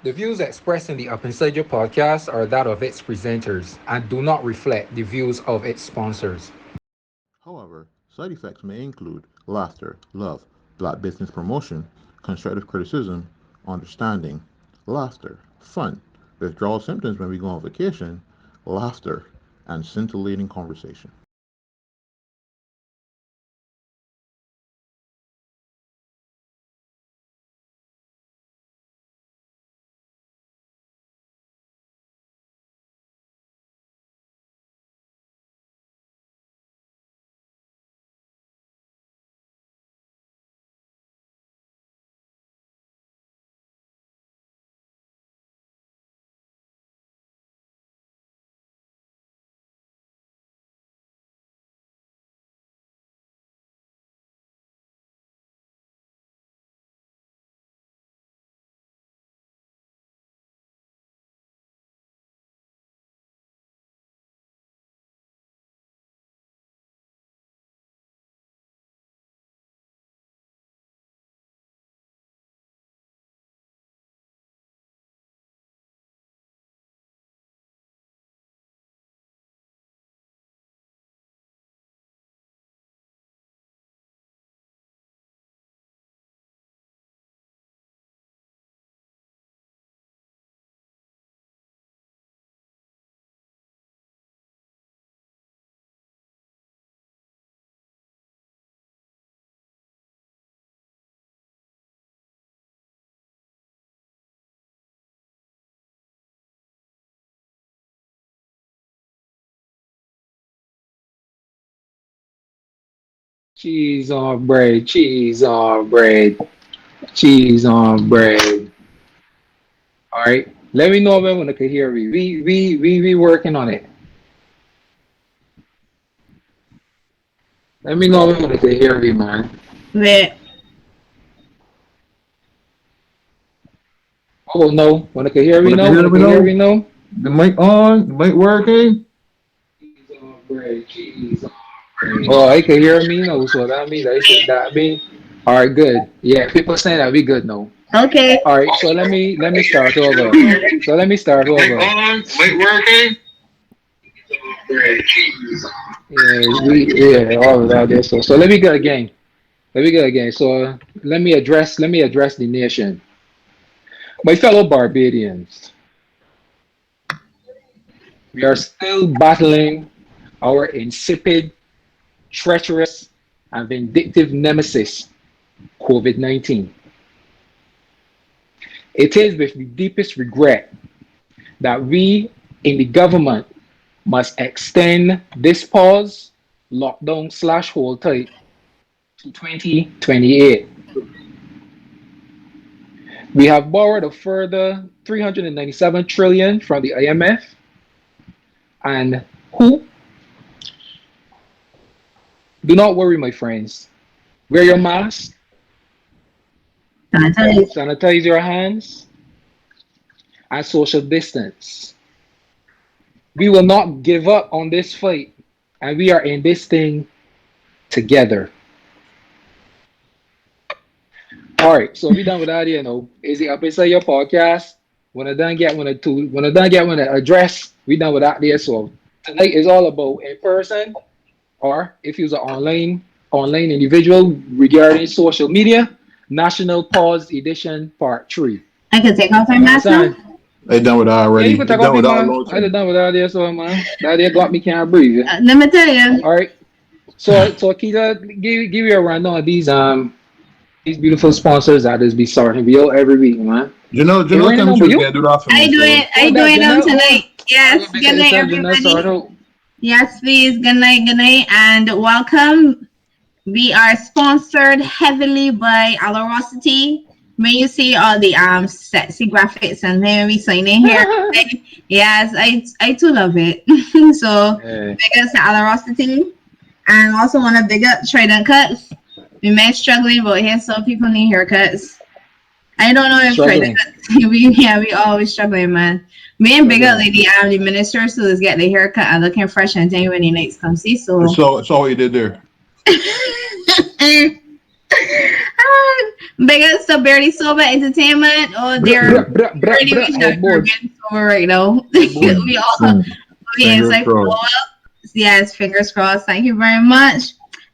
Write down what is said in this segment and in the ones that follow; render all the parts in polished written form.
The views expressed in the Up Inside Your podcast are that of its presenters and do not reflect the views of its sponsors. However, side effects may include laughter, love, black business promotion, constructive criticism, understanding, laughter, fun, withdrawal symptoms when we go on vacation, laughter, and scintillating conversation. Cheese on bread, cheese on bread, cheese on bread. All right. Let me know when I can hear me. We working on it. Let me know when I can hear me, man. Wait, Oh no, when I can hear me Wanna now, when hear I me can hear now? me now. The mic on, the mic working. Cheese on bread, cheese on bread. Oh, I can hear me now. So that means I said that mean. All right, good. Yeah, people saying that we good now. okay. All right, so let me start over. So let me start Mic over. on, mic working. Yeah, all of that. So let me go again. Let me go again. So let me address the nation, my fellow Barbadians. We are still battling our insipid, treacherous, and vindictive nemesis, COVID-19. It is with the deepest regret that we in the government must extend this pause, lockdown slash hold tight to 2028. We have borrowed a further 397 trillion from the IMF, and who? Do not worry, my friends. Wear your mask, Sanitize. sanitize your hands, and social distance. We will not give up on this fight, and we are in this thing together. All right, so we done with that, Is it up inside your podcast? When I address, we done with that there. So tonight is all about in person, or if you're an online individual regarding social media, National Pause Edition Part 3. I can take off my You mask now. understand? They done with that Yeah, you already. can They take off done your with that a man. long I done time. done with that there, so man. That there got me can't breathe. Let me tell you. All right. So Akita, give you a rundown of these beautiful sponsors that is be starting video every week, man. You It know, tell raining me on she by was you? gonna do that for I me. do So it. Oh, I do that it Janelle. Oh, tonight. Yes. make Good sure you night, tell Janelle start everybody. out. Yes, please. Good night. Good night, and welcome. We are sponsored heavily by Alorosity. May you see all the sexy graphics and then we sign in here. Yes, I too love it. So Yeah, big ups to Alorosity. And also want to big up Trident Cuts. We may struggling, but here some people need haircuts. I don't know if Trident struggling, Cuts we always struggling, man. Me and big up struggling. lady the minister so let's get the haircut and looking fresh and thing when he next come see. So it's all you did there. Big ups to Barely Sober Entertainment. Oh, they're already reaching out. We're Headboard. getting sober right now. Headboard. We all Soon. be Fingers inside crossed. follow up. Yes, fingers crossed. Thank you very much.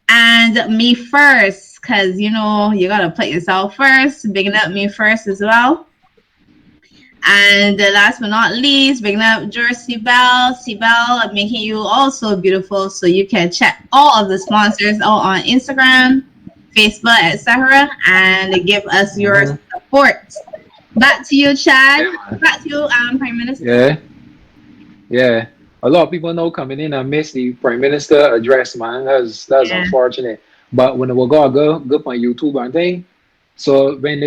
And me first, because you know you gotta put yourself first. Bigging up me first as well. And last but not least, bigging up Jersey Bell, Bell, making you also beautiful. So you can check all of the sponsors out on Instagram, Facebook, etc., and give us your support. Back to you, Chad. Yeah, Back to you, Prime Minister. yeah, yeah. A lot of people know coming in and miss the Prime Minister address, man. That's Yeah. unfortunate. But when we go on YouTube and thing, so when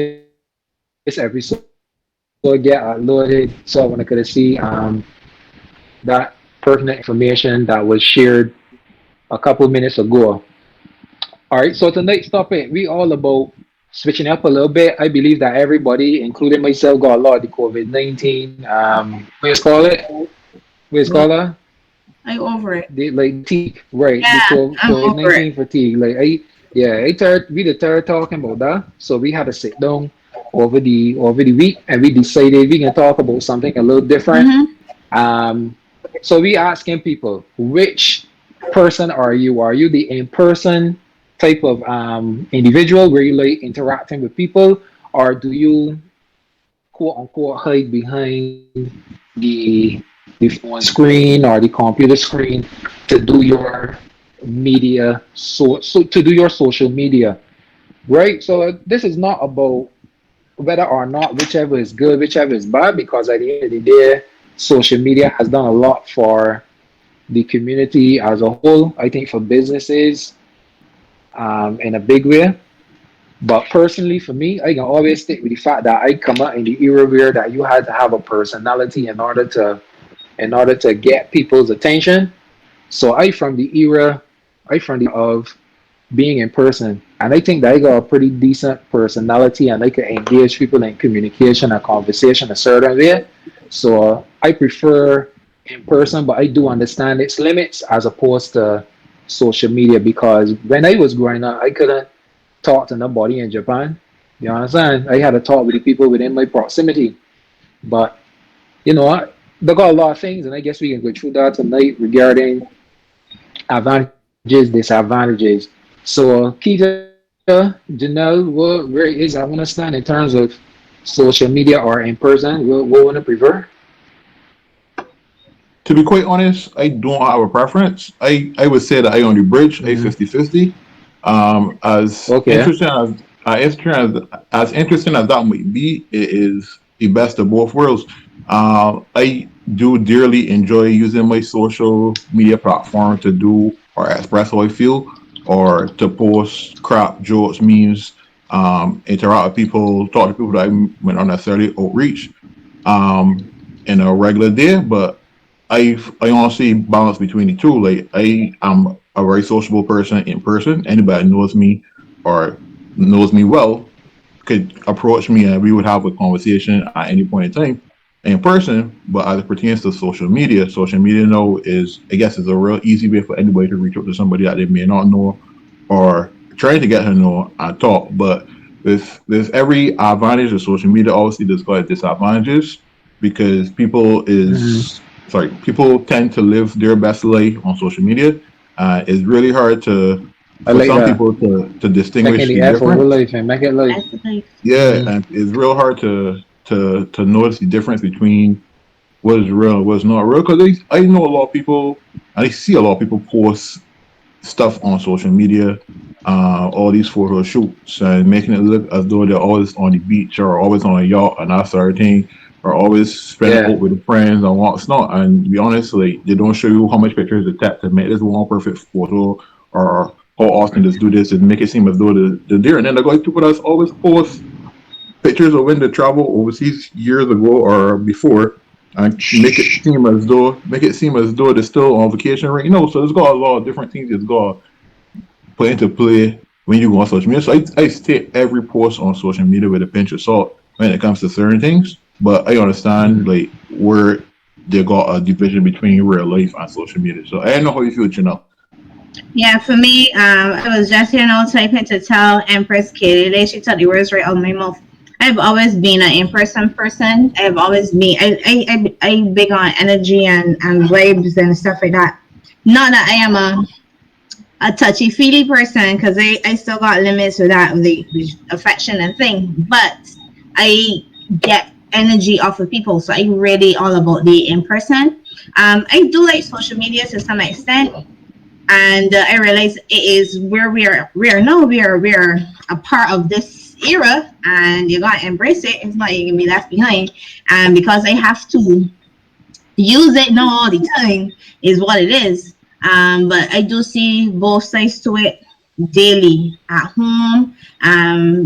this episode get uploaded, so I want to see that pertinent information that was shared a couple minutes ago. All right, so tonight's topic, we all about switching up a little bit. I believe that everybody, including myself, got a lot of the COVID-19, what is call it? What is called that? I'm over it. The like fatigue, right? Yeah, The I'm over COVID-19 fatigue. Like we the third talking about that. So we had to sit down over the week and we decided we can talk about something a little different. Mm-hmm. So we asking people, which person are you? Are you the in-person type of individual where you like interacting with people, or do you quote unquote hide behind the the phone screen or the computer screen to do your media so to do your social media, right? So this is not about whether or not whichever is good, whichever is bad, because at the end of the day, social media has done a lot for the community as a whole. I think for businesses, in a big way. But personally, for me, I can always stick with the fact that I come out in the era where that you had to have a personality in order to get people's attention. So I from the of being in person, and I think that I got a pretty decent personality, and I can engage people in communication and conversation a certain way. So I prefer in person, but I do understand its limits as opposed to social media, because when I was growing up, I couldn't talk to nobody in Japan. You understand? I had to talk with the people within my proximity. But you know what? They got a lot of things, and I guess we can go through that tonight regarding advantages, disadvantages. So, Keita, Janelle, where is I want to stand in terms of social media or in person? What want to prefer? To be quite honest, I don't have a preference. I would say that I on the bridge, I Mhm. 50-50. As Okay. interesting as interesting as that might be, it is the best of both worlds. I do dearly enjoy using my social media platform to do or express how I feel, or to post crap, jokes, memes, interact with people, talk to people that I might not necessarily outreach um, in a regular day. But I honestly balance between the two. Like I am a very sociable person in person. Anybody that knows me or knows me well could approach me and we would have a conversation at any point in time in person. But as it pertains to social media now is, I guess, is a real easy way for anybody to reach out to somebody that they may not know or trying to get her to know and talk. But with every advantage of social media, obviously there's got disadvantages, because Hmm. people tend to live their best life on social media. It's really hard to I for like some that. people to Taking distinguish the the effort with difference. life and make it life. That's the thing. Yeah, Hmm. and it's real hard to notice the difference between what is real and what's not real. Because I know a lot of people, and I see a lot of people post stuff on social media, all these photo shoots and making it look as though they're always on the beach or always on a yacht and that sort of thing, or always spending Yeah. out with friends and what's not. And to be honest, like they don't show you how much pictures it takes to make this one perfect photo, or how often just do this and make it seem as though they're there. And then they're going to put us always post pictures of when they travel overseas years ago or before, and make it seem as though they're still on vacation right now. So there's got a lot of different things that's got put into play when you go on social media. So I take every post on social media with a pinch of salt when it comes to certain things. But I understand Mhm. like where they got a division between real life and social media. So I don't know how you feel, you know. Yeah, for me, I was just typing to tell Empress Katie. She took the words right out of my mouth. I've always been an in-person person. I've always been. I big on energy and vibes and stuff like that. Not that I am a touchy feely person, because I still got limits with that, with the affection and thing. But I get energy off of people, so I really all about the in person. I do like social media to some extent, and I realize it is where we are now. We are a part of this era, and you gotta embrace it. It's not you can be left behind. And because I have to use it now all the time, is what it is. But I do see both sides to it daily at home,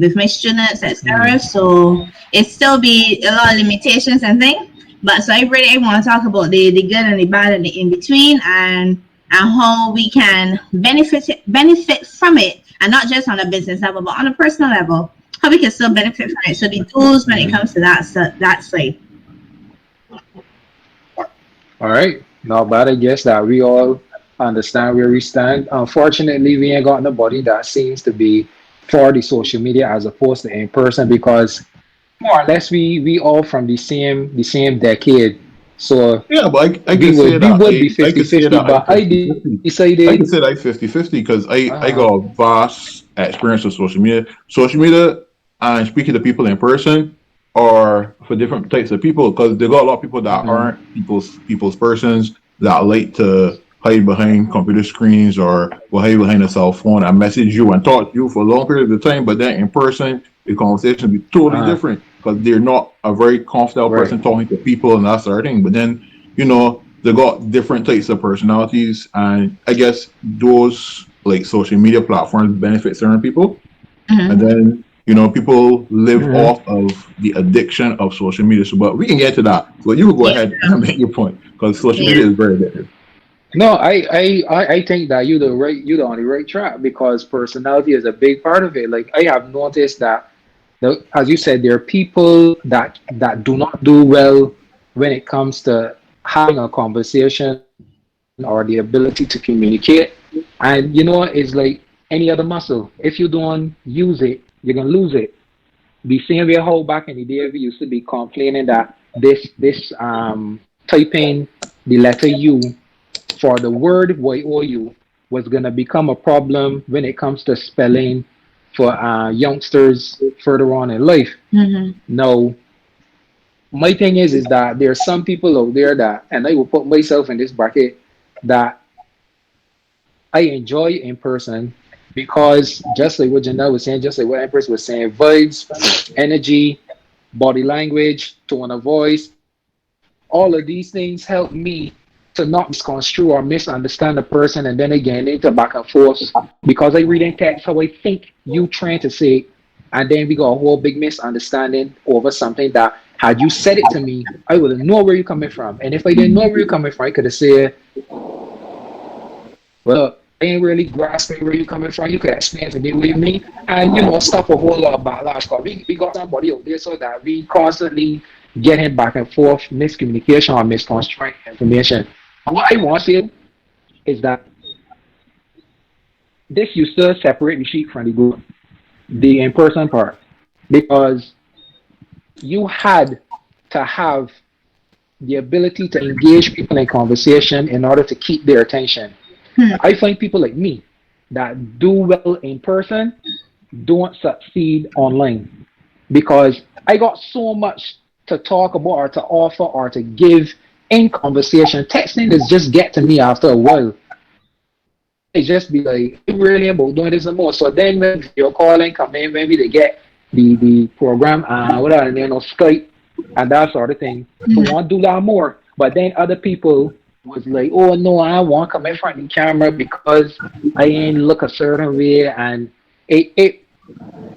with my students, etc. Mm. So it still be a lot of limitations and things. But so I want to talk about the good and the bad and the in between, and how we can benefit from it, and not just on a business level, but on a personal level, how we can still benefit from it. So the tools when it Mhm. comes to that side. All right. Not bad. I guess that we all understand where we stand. Unfortunately, we ain't got nobody that seems to be for the social media as opposed to in person, because more or less we all from the same decade. So Yeah, but I we could say would we that would be I could say 50-50, that I but I 50-50. I decided could say that I 50-50 because I uh got a vast experience with social media. Social media and speaking to people in person are for different types of people because they got a lot of people that mhm, aren't people's persons that like to hide behind computer screens or will hide behind a cell phone and message you and talk to you for a long period of time. But then in person, the conversation will be totally uh different because they're not a very comfortable right. person talking to people and that sort of thing. But then they got different types of personalities, and I guess those like social media platforms benefit certain people, and Mhm. then people live Mhm. off of the addiction of social media. So, but we can get to that. So you can go Yeah, ahead and make your point because social yeah. media is very addictive. No, I think that you're on the right track, because personality is a big part of it. Like I have noticed that as you said, there are people that do not do well when it comes to having a conversation or the ability to communicate. And it's like any other muscle. If you don't use it, you're gonna lose it. The same way how back in the day we used to be complaining that this typing the letter U for the word YOU was going to become a problem when it comes to spelling for youngsters further on in life. Mhm. Now, my thing is that there are some people out there that, and I will put myself in this bracket, that I enjoy in person, because just like what Janelle was saying, just like what Empress was saying, vibes, energy, body language, tone of voice, all of these things help me to not misconstrue or misunderstand the person, and then again into back and forth, because I read in text how I think you trying to say, and then we got a whole big misunderstanding over something that had you said it to me, I would have known where you're coming from. And if I didn't know where you're coming from, I could have said, well, I ain't really grasping where you're coming from. You could explain to me what you mean. And, stop a whole lot of backlash. Cause we got somebody out there so that we constantly getting back and forth, miscommunication or misconstruing information. What I want to say is that this used to separate the sheep from the goat, the in person part, because you had to have the ability to engage people in conversation in order to keep their attention. Hmm. I find people like me that do well in person don't succeed online, because I got so much to talk about or to offer or to give in conversation. Texting is just get to me after a while. It just be like, I really about doing this and more. So then when you're calling, come in, maybe they get the program, what are they, Skype and that sort of thing. I Mhm. want to do that more. But then other people was like, oh no, I want to come in front of the camera because I ain't look a certain way, and it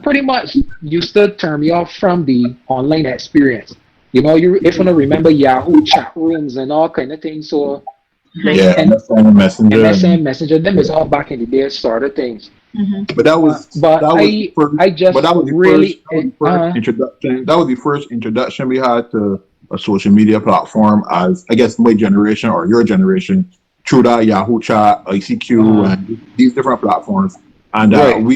pretty much used to turn me off from the online experience. You if you remember Yahoo chat rooms and all kind of things. So like, Yeah, and Messenger, MSN and Messenger, them is all back in the day sort of things. Mhm. but that But was but that was the I first. I But just that was the first. really That was the first introduction. That was the first introduction we had to a social media platform as I guess my generation or your generation through that Yahoo Chat, ICQ, and these different platforms, and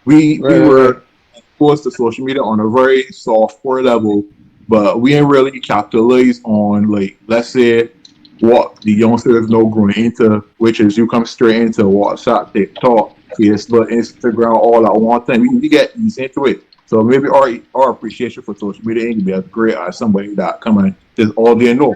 we were exposed to social media on a very soft core level, but we didn't really capitalize on, like, let's say, what the youngsters know growing into, which is you come straight into WhatsApp, TikTok, Facebook, Instagram, all at one thing. We get easy into it. So maybe our appreciation for social media ain't be as great as somebody that come and just all they know.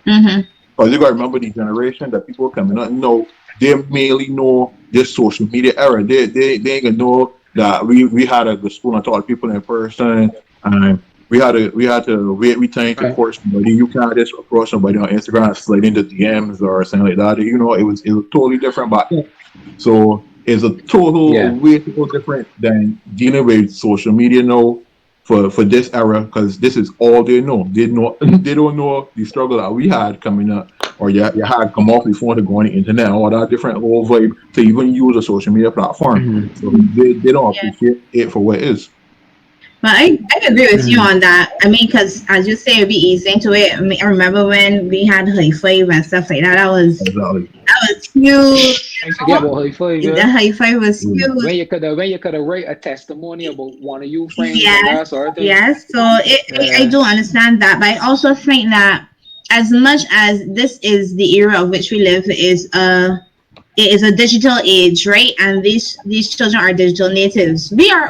Because you gotta remember the generation that people coming up know, they mainly know this social media era. They ain't gonna know that we had to go to school and talk to people in person, and we had to wait time to court somebody. You can't just approach somebody on Instagram and slide into DMs or something like that. You know, it was totally different back then. So it's a way different than dealing with social media now for this era, because this is all they know. They don't know the struggle that we had coming up, or you had come off before to go on the internet, all that different whole vibe to even use a social media platform. So they don't appreciate it for what it is. But I agree with you on that. I mean, because as you say, it'd be easy into it. I mean, I remember when we had High Five and stuff like that. That was huge. I forget about High Five. The High Five was huge. When you could write a testimony about one of you friends and that sort of thing. Yes. So I do understand that, but I also think that as much as this is the era of which we live, it is a digital age, right? And these children are digital natives. They are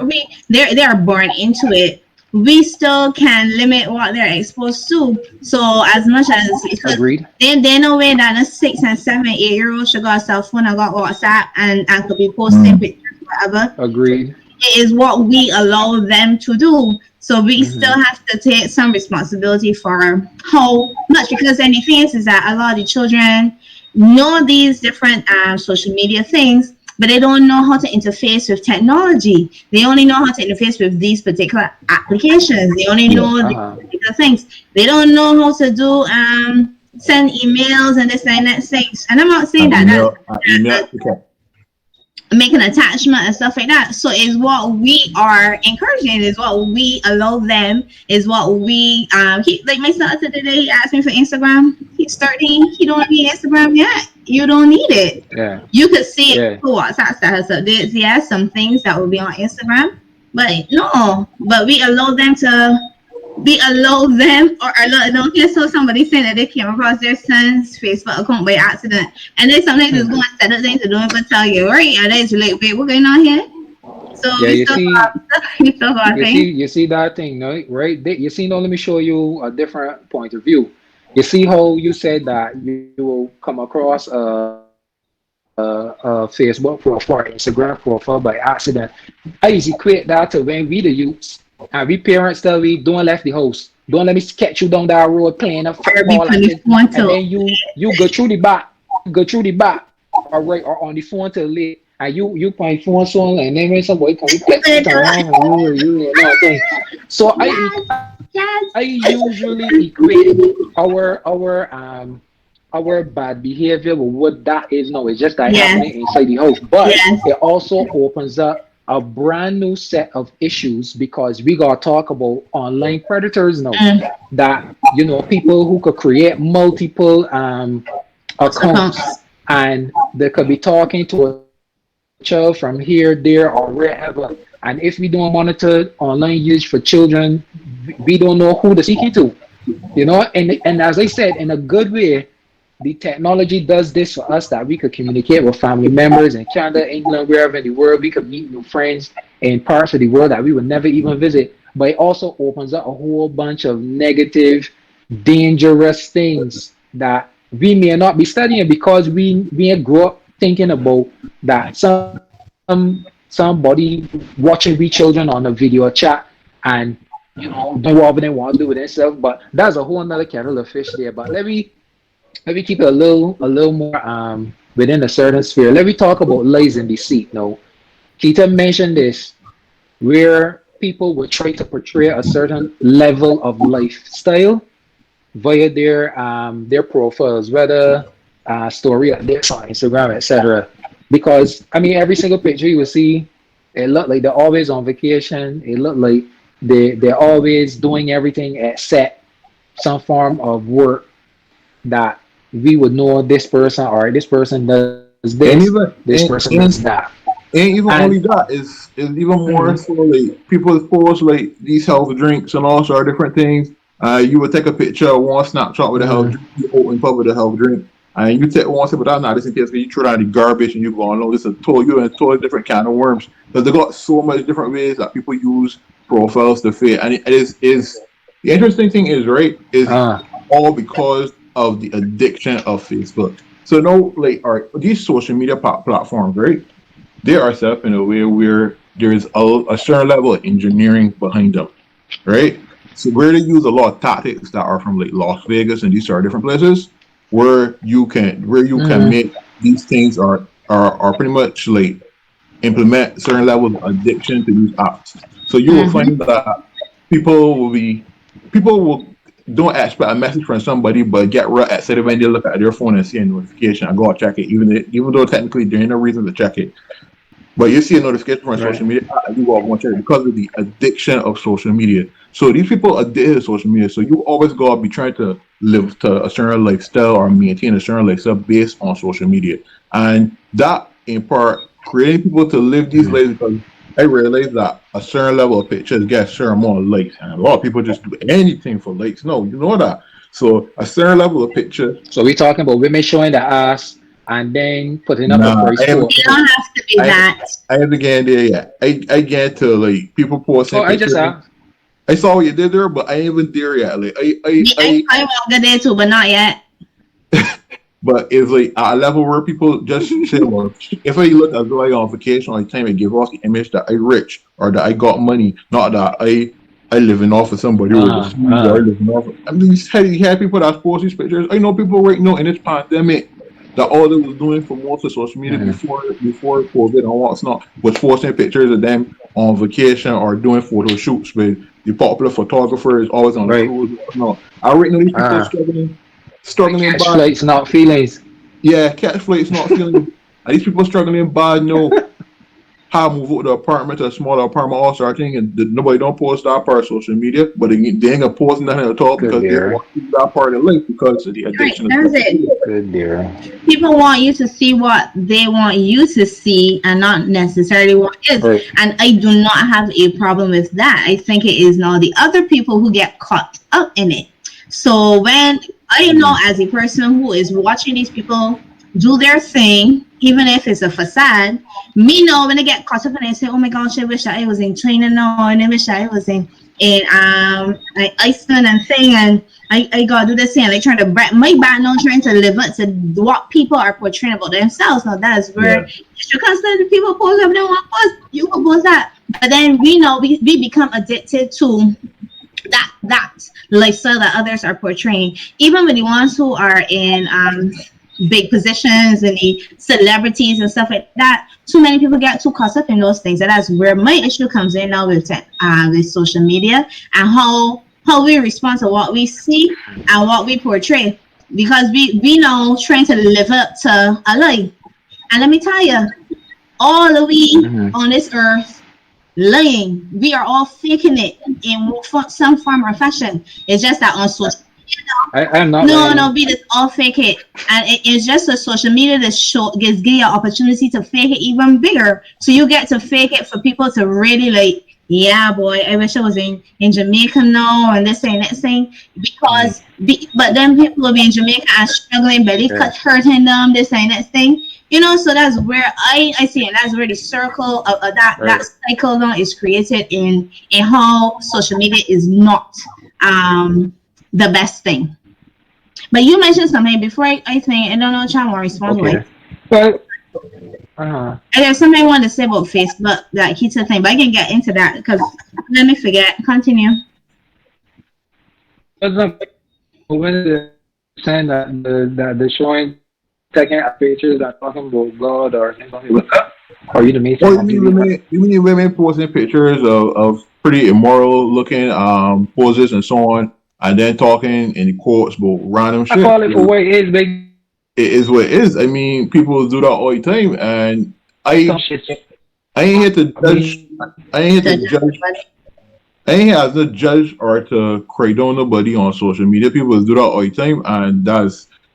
born into it. We still can limit what they're exposed to. So as much as agreed, they know way that a 6 and 7, 8-year-old should got a cell phone and got WhatsApp and could be posting pictures, whatever. Agreed. It is what we allow them to do. So we still have to take some responsibility for how much, because then the thing is that a lot of the children know these different social media things, but they don't know how to interface with technology. They only know how to interface with these particular applications. They only know these particular things. They don't know how to do send emails and this and that things. And I'm not saying make an attachment and stuff like that. So is what we are encouraging, is what we allow them, is what we like my son today, he asked me for Instagram. He's 13, he don't need Instagram yet. You don't need it. Yeah. You could see it for WhatsApp status updates. Yeah, some things that will be on Instagram. But no. But we allow them, or don't hear so somebody saying that they came across their son's Facebook account by accident, and then sometimes just go and set up things to do and tell you, right? And then it's like, wait, what's going on here? So you see that thing, no? Right? You see, now let me show you a different point of view. You see how you said that you will come across a Facebook profile, Instagram profile by accident. I used to equate that to when we the youths. And we parents tell we don't left the house. Don't let me catch you down that road playing a football and then you go through the back, or on the phone till late, and you point phone so and then when somebody come text around you know. So I usually equate our bad behavior with what that is now. It's just that happening inside the house, but it also opens up a brand new set of issues, because we gotta talk about online predators now. That, you know, people who could create multiple accounts, and they could be talking to a child from here, there, or wherever. And if we don't monitor online use for children, we don't know who they're speaking to. You know, and as I said, in a good way, the technology does this for us, that we could communicate with family members in Canada, England, wherever in the world. We could meet new friends in parts of the world that we would never even visit. But it also opens up a whole bunch of negative, dangerous things that we may not be studying, because we grew up thinking about that somebody watching we children on a video chat and, you know, do whatever they want to do with themselves. But that's a whole another kettle of fish there. But let me keep it a little more within a certain sphere. Let me talk about lies and deceit now. Keita mentioned this, where people would try to portray a certain level of lifestyle via their profiles, whether story updates on Instagram, etc. Because I mean, every single picture you will see, it look like they're always on vacation. It look like they're always doing everything except some form of work that we would know this person, or this person does And this, even this person does that. and even only And that is even more mhm, so like people post like these health drinks and all sort of different things. You would take a picture of one snapshot with a health mhm, drink, you open up with a health drink, and you take one sip, but that's not just in case you throw down the garbage and you go, no, this is a totally different kind of worms. Because they got so much different ways that people use profiles to fit, and it is the interesting thing is right is uh, all because of the addiction of Facebook. So no, like, all right, these social media platforms, right? They are set up in a way where there is a certain level of engineering behind them, right? So where they use a lot of tactics that are from like Las Vegas and these are different places where you can mhm, make these things are pretty much like implement certain levels of addiction to use apps. So you will Mm-hmm. find that people will don't expect a message from somebody, but get right excited when they look at their phone and see a notification and go out check it, even though technically there ain't no reason to check it. But you see a notification from right. social media, you go out and check it because of the addiction of social media. So these people are addicted to social media. So you always go out be trying to live to a certain lifestyle or maintain a certain lifestyle based on social media. And that in part creating people to live these Mhm. lives because I realize that a certain level of pictures get a certain amount of likes. And a lot of people just do anything for likes. No, you know that. So a certain level of picture, So we're talking about women showing the ass and then putting up a nah, price You quote. don't have to be I that. I haven't get there yet. I get to like people Oh, posting I just pictures. asked. I saw what you did there, but I ain't even there yet. Like Yeah, I walked there too, but not yet. but it's like at a level where people just say, well, if I look as though I on vacation all the time, I give off the image that I rich or that I got money, not that I living off of somebody Uh, overseas or I uh, living off. I mean, you had people that post these pictures. I know people right now in this pandemic that all they was doing for most of social media mhm. before COVID and what's not was posting pictures of them on vacation or doing photo shoots with the popular photographers always on the Right. cruise. No, I right now these people Uh, struggling catch bad. flights, not feelings. Yeah, catch flights not feeling. Are these people struggling bad? No, how move out the apartment to a smaller apartment all sort of thing, and nobody don't post that part of social media, but they ain't gonna post nothing at all Good because they dear. want to keep that part of life because of the Right, addiction of that's social it. media. Good dear. People want you to see what they want you to see and not necessarily what is. Right. And I do not have a problem with that. I think it is now the other people who get caught up in it. So when I know Mhm. as a person who is watching these people do their thing, even if it's a facade, me know when they get caught up and they say, "Oh my gosh, I wish I was in China now, and I wish I was in like Iceland and thing, and I gotta do this thing." And they trying to my bad now trying to live up to what people are portraying about themselves. Now that is where Yeah, you should consider the people post up. They want post, you can post that. But then we know we become addicted to that lifestyle that others are portraying, even with the ones who are in big positions and the celebrities and stuff like that. Too many people get too caught up in those things, and that's where my issue comes in now with social media and how we respond to what we see and what we portray, because we now trying to live up to a lie. And let me tell you, all of we Mhm. on this earth lying. We are all faking it in some form or fashion. It's just that on social. I'm not No, lying. we just all fake it, and it's just a social media that gives you an opportunity to fake it even bigger. So you get to fake it for people to really like. Yeah, boy, I wish I was in Jamaica now, and this thing, that thing, Mhm. because but then people will be in Jamaica and struggling, belly Yeah. cut hurting them, this thing, that thing. So that's where I see it. That's where the circle of that Right. cycle now is created in how social media is not the best thing. But you mentioned something before I think I don't know which one will respond to it. Okay. Well, uh, And there's something I wanted to say about Facebook that he said thing, but I can get into that because let me forget. Continue. but the when they're saying that they're showing taking out pictures that talking about God or something like that, or you the main or thing on TV. you mean women posting pictures of pretty immoral looking poses and so on, and then talking in quotes about random I shit. call it for what it is, big It is what it is. I mean, people do that all the time, and some I shit. I ain't here to I judge. mean, I ain't here So to judge. I ain't here to judge or to cry down nobody on social media. People do that all the time, and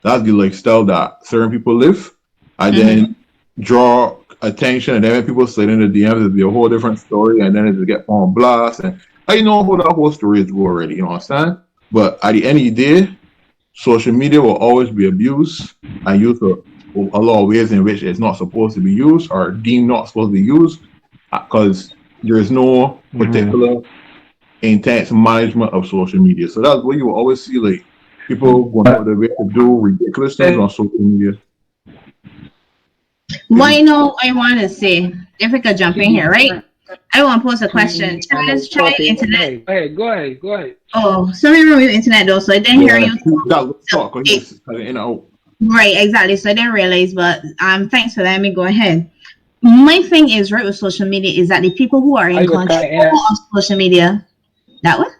That's the lifestyle that certain people live, and then draw attention, and then when people slide in the DMs, it'll be a whole different story, and then it'll get on blast, and I know how that whole story is go already, you know what I'm saying? But at the end of the day, social media will always be abused and used for a lot of ways in which it's not supposed to be used or deemed not supposed to be used, because there is no particular intense management of social media. So that's what you will always see, like people going out of their way to do ridiculous things on social media. Well, you know, I want to say, if I could jump in here, right? I want to pose a question. Let's try internet. Go ahead. Oh, sorry, remember your internet though, so I didn't hear you. That was talk, in out. Right, exactly. So I didn't realize, but thanks for letting me go ahead. My thing is, right, with social media is that the people who are in control of social media, that one?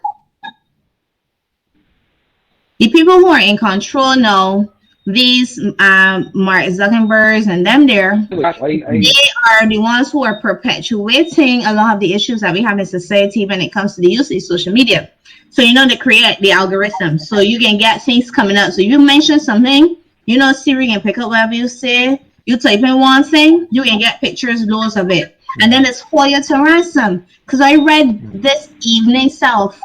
The people who are in control now, these Mark Zuckerbergs and them there, they are the ones who are perpetuating a lot of the issues that we have in society when it comes to the use of social media. So, you know, they create the algorithm. So you can get things coming up. So you mention something, you know, Siri can pick up whatever you say. You type in one thing, you can get pictures, loads of it. And then it's for you to ransom. Because I read this evening self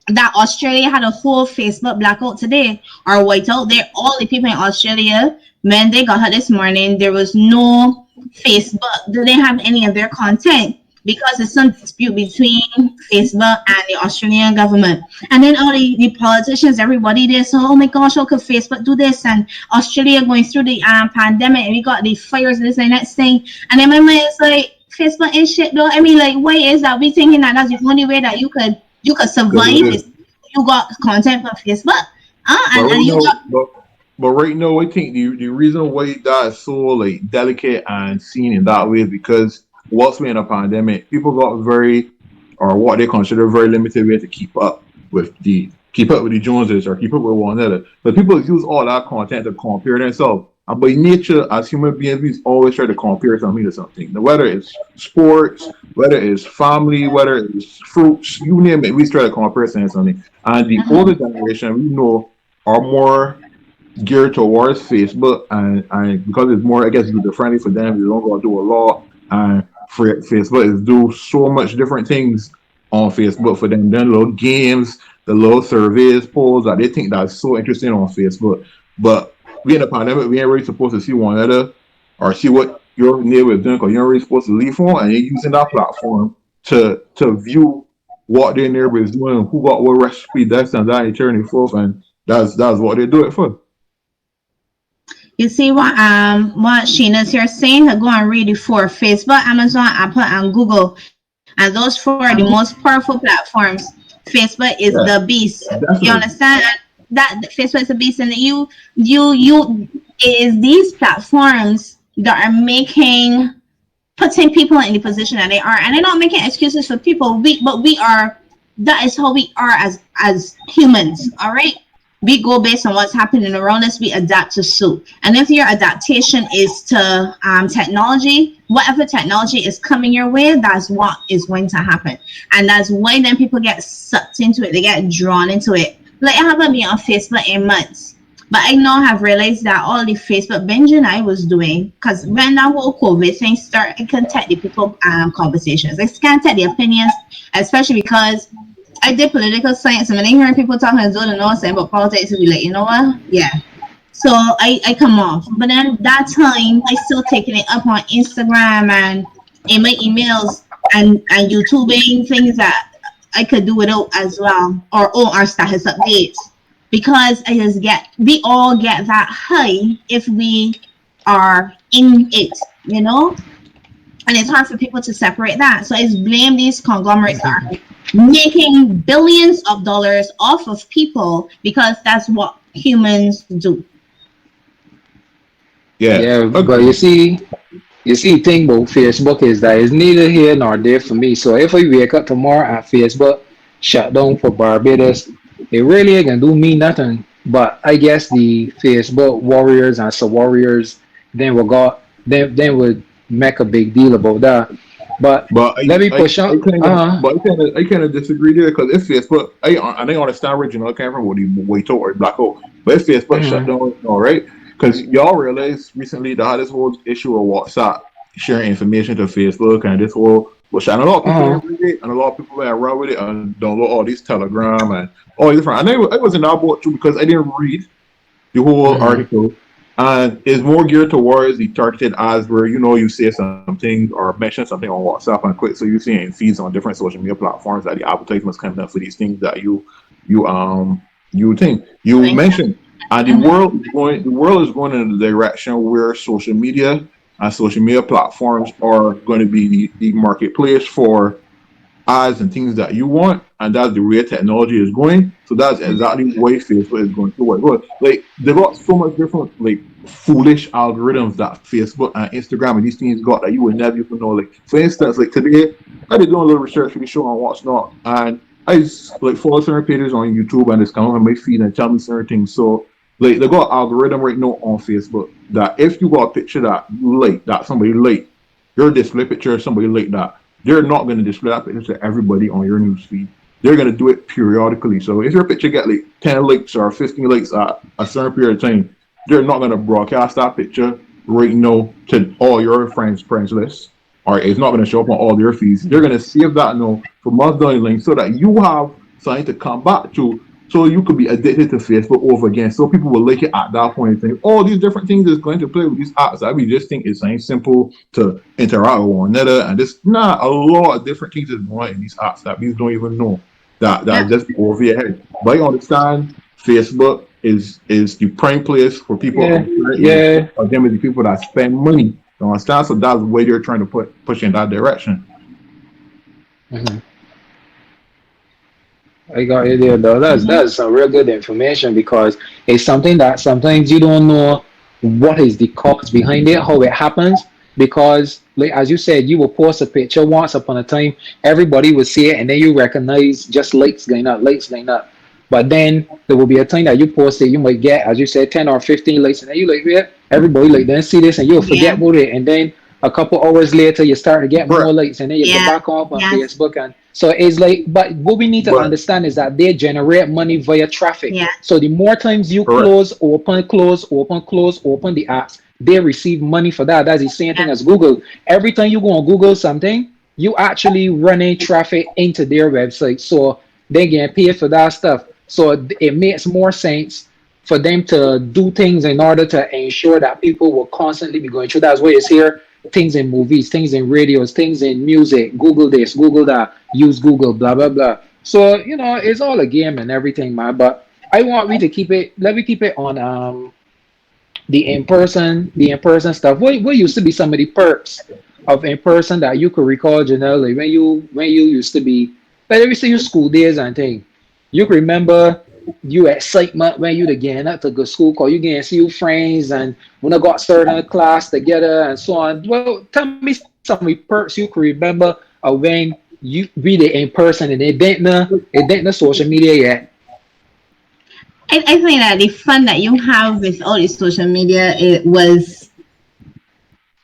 that Australia had a whole Facebook blackout today, or whiteout. There, all the people in Australia, when they got hurt this morning, there was no Facebook. They didn't have any of their content because there's some dispute between Facebook and the Australian government. And then all the politicians, everybody there, so, oh my gosh, how could Facebook do this? And Australia going through the pandemic, and we got the fires, this and that thing. And then my mind is like, Facebook is shit though. I mean, like, why is that we thinking that that's the only way that you could survive is you got content from Facebook? But right now, I think the reason why that is so like delicate and seen in that way is because whilst we're in a pandemic, people got what they consider very limited way to keep up with the Joneses or keep up with one another. But people use all that content to compare themselves. And by nature, as human beings, we always try to compare something to something. Now, whether it's sports, whether it's family, whether it's fruits, you name it, we try to compare something. And the older generation, we know, are more geared towards Facebook, and because it's more, I guess, user friendly for them, they don't go do a lot. And for Facebook is do so much different things on Facebook for them. Then little games, the little surveys, polls that they think that's so interesting on Facebook. But we in a pandemic, we ain't really supposed to see one another or see what your neighbor is doing because you're really supposed to leave on, and you're using that platform to view what their neighbor is doing, who got what recipe, that's and that, and turning forth, and that's what they do it for. You see what Sheena's here saying? Go and read it for Facebook, Amazon, Apple, and Google. And those four are the most powerful platforms. Facebook is the beast. Definitely. You understand? That Facebook is a beast, and you is these platforms that are putting people in the position that they are, and they're not making excuses for people. That is how we are as humans. All right, we go based on what's happening around us. We adapt to suit, and if your adaptation is to technology, whatever technology is coming your way, that's what is going to happen, and that's why then people get sucked into it. They get drawn into it. Like, I haven't been on Facebook in months, but I now have realized that all the Facebook binging I was doing, because when that whole COVID thing started, I couldn't take the people conversations. I can't take the opinions, especially because I did political science, and when I hear people talking as though they know something about politics, I'll be like, you know what? Yeah. So I come off. But then that time, I still taking it up on Instagram and in my emails and YouTubing things that I could do without as well, or our status updates, because we all get that high if we are in it, you know, and it's hard for people to separate that. So I blame these conglomerates that are making billions of dollars off of people because that's what humans do. Yeah, but you see, thing about Facebook is that it's neither here nor there for me. So if I wake up tomorrow and Facebook shut down for Barbados, it really ain't gonna do me nothing. But I guess the Facebook warriors and sub-warriors then would make a big deal about that. But let me push on. I kind of disagree there, because if Facebook, I understand original came from what he white out or black out, But if Facebook shut Mhm. down, all right, because y'all realize recently they had this whole issue of WhatsApp sharing information to Facebook and this whole which and a lot of people Uh-huh. didn't read it and a lot of people that run with it and download all these Telegram and all these different. And I was in that boat too because I didn't read the whole Mhm. article, and it's more geared towards the targeted ads where you say something or mention something on WhatsApp and quick, so you see in feeds on different social media platforms that the advertisements coming up for these things that you Like, mentioned, and mhm. the world is going in the direction where social media and social media platforms are going to be the marketplace for ads and things that you want, and that's the way technology is going. So that's exactly the way Facebook is going to work. Well, like they got so much different like foolish algorithms that Facebook and Instagram and these things got that you would never even know. Like for instance, like today I did doing a little research for the show on what's not, and I just like follow certain pages on YouTube and it's coming on my feed and tell me certain things. So like they got algorithm right now on Facebook that if you got a picture that you like, that somebody like, your display picture of somebody like that, they're not going to display that picture to everybody on your news feed. They're going to do it periodically. So if your picture get like 10 likes or 15 likes at a certain period of time, they're not going to broadcast that picture right now to all your friends list, or it's not going to show up on all their feeds. They're going to save that now for months down the line so that you have something to come back to, so you could be addicted to Facebook over again. So people will like it at that point and think all these different things is going to play with these apps that we just think is something simple to interact with one another. And there's not a lot of different things that's going on in these apps that we don't even know that Yeah, just over your head. But I understand Facebook is the prime place for people Yeah. of certain age. Yeah. Again, with the people that spend money. You understand? So that's the way they're trying to push in that direction. Mhm. I got you there, though. mhm. That's some real good information because it's something that sometimes you don't know what is the cause behind it, how it happens. Because, like as you said, you will post a picture once upon a time, everybody will see it, and then you recognize just likes going up, likes going up. But then there will be a time that you post it, you might get, as you said, 10 or 15 likes, and then you like, yeah, everybody like then see this, and you'll Yeah, forget about it, and then a couple hours later you start to get more Correct. likes, and then you go yeah, back up on yes, Facebook, and so it's like, but what we need to But understand is that they generate money via traffic. yeah. So the more times you correct. open the apps, they receive money for that. That's the same Yeah. thing as Google. Every time you go on Google something, you actually running traffic into their website. So they get paid for that stuff. So it makes more sense for them to do things in order to ensure that people will constantly be going through. That's why it's here. Things in movies, things in radios, things in music. Google this, Google that. Use Google, blah blah blah. So it's all a game and everything, man. But I want we to keep it. Let me keep it on the in person stuff. What used to be some of the perks of in person that you could recall, Janelle, when you used to be, like let me say your school days and thing. You can remember you excitement when you again up to go school, cause you getting see your friends and when I got started in a class together and so on. Well, tell me some of the perks you can remember of when you read it in person and it didn't social media yet. I think that the fun that you have with all the social media, it was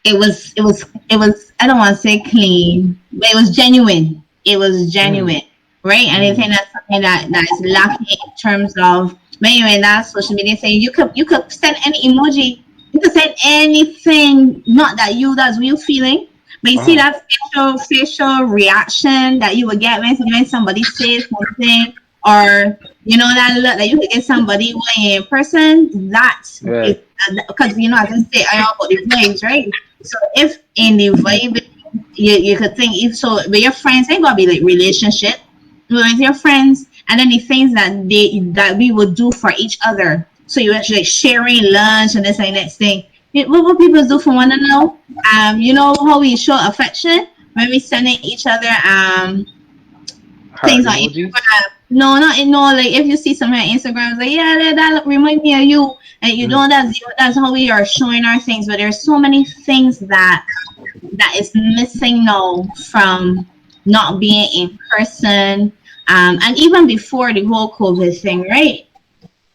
I don't want to say clean, but it was genuine. It was Mm, genuine, right? And I think mm, that's something that is lacking in terms of when you're in that social media saying you could send any emoji, you could send anything, not that that's real feeling, but you see uh-huh. that facial reaction that you would get when somebody says something, or that look that you could get somebody when you're in person. That is Right. because as I say, I all about the vibes, right? So if in the vibe, you could think if so with your friends, ain't gonna be like relationship with your friends, and then the things that we would do for each other. So you actually like sharing lunch and this and next thing. What people do for one another. You know how we show affection when we sending each other things Heart on emojis. Instagram. No, not no. Like if you see something on Instagram, it's like that remind me of you, and Mm, that's how we are showing our things. But there's so many things that is missing now from not being in person. And even before the whole COVID thing, right?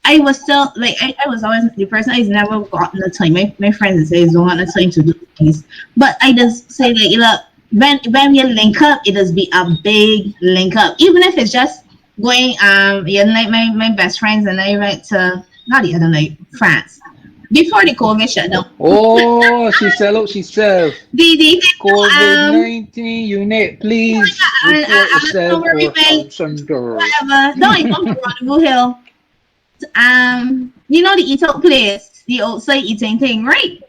I was still like I was always the person I've never gotten the time. My friends say don't want the time to do things. But I just say like look, when we link up, it does be a big link up. Even if it's just going like my best friends and I went to not the other night, France. Before the COVID shutdown. Oh, she sell out herself. The COVID-19 unit, please report yourself don't worry, for mate. center. Whatever. Don't even go to Rendezvous Hill. You know the eat out place, the outside eating thing, right?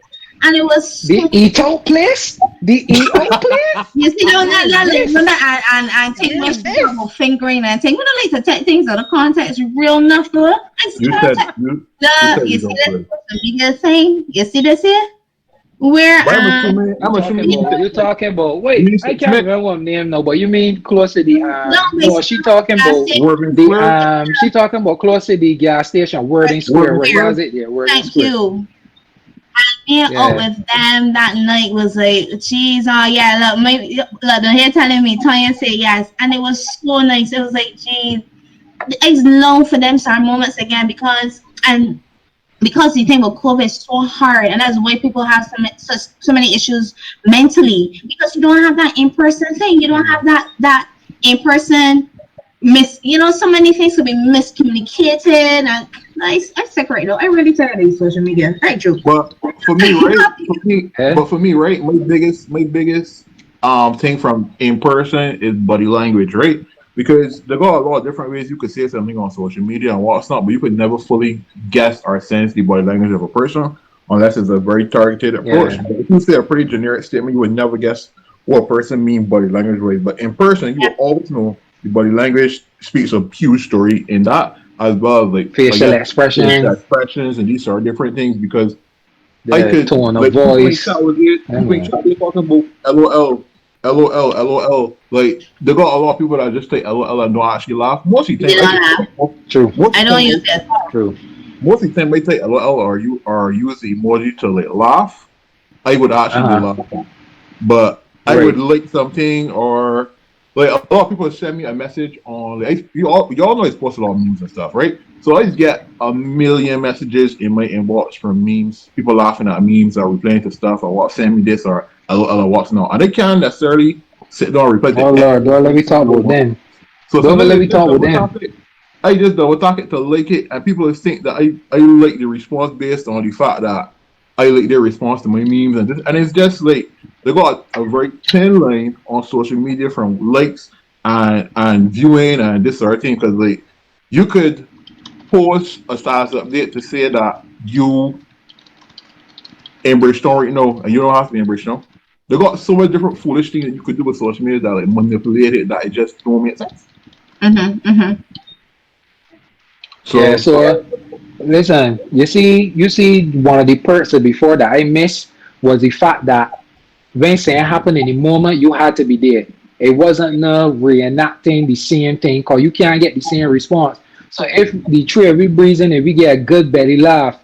And it was The eat out place? The eat out place? you see and take much about fingering and thing. We don't like to take things out of context real enough though. You said you You see don't that play. social media thing? You see this here? Where But I'm assuming You're talking about wait, I can't remember what name now, but you mean close to the no, she talking about she talking about close to the gas station, Worthing Square. Where was it? Yeah, Worthing thank Square. you. And being out with them that night was like, geez, oh yeah, look, they're here telling me, Tanya said yes, and it was so nice. It was like, geez, it's long for them star moments again because the thing with COVID is so hard, and that's why people have so many issues mentally because you don't have that in-person thing. You don't have that in-person so many things could be miscommunicated and I separate though. I really tired of these social media. Right, Drew. But for me, right? My biggest thing from in person is body language, right? Because there are a lot of different ways you could say something on social media and what's not, but you could never fully guess or sense the body language of a person unless it's a very targeted approach. Yeah. But if you say a pretty generic statement, you would never guess what a person means body language way. But in person, you will always know the body language speaks a huge story in that, as well as like facial expressions and these are different things because I could tone of voice. Talking about LOL. Like they got a lot of people that just say LOL and don't actually laugh. Most of the time, true. I don't use it. True. Most of the time, they say LOL or use the emoji to like laugh. I would actually laugh, but I would like something or. Like a lot of people send me a message on y'all know it's posted on memes and stuff, right? So I just get a million messages in my inbox from memes, people laughing at memes or replying to stuff or what send me this or what's not. And they can't necessarily sit down and reply to Lord, don't let me talk about them. So don't let me talk about them. I just double talk it to like it and people think that I like the response based on the fact that I like their response to my memes and it's just like they got a very thin line on social media from likes and viewing and this sort of thing because like you could post a status update to say that you embrace right now and you don't have to embrace now. They got so many different foolish things that you could do with social media that like manipulate it that it just don't make sense. So listen, you see one of the perks of before that I missed was the fact that when something happened in the moment, you had to be there. It wasn't no reenacting the same thing because you can't get the same response. So if the three of we breathing and we get a good belly laugh,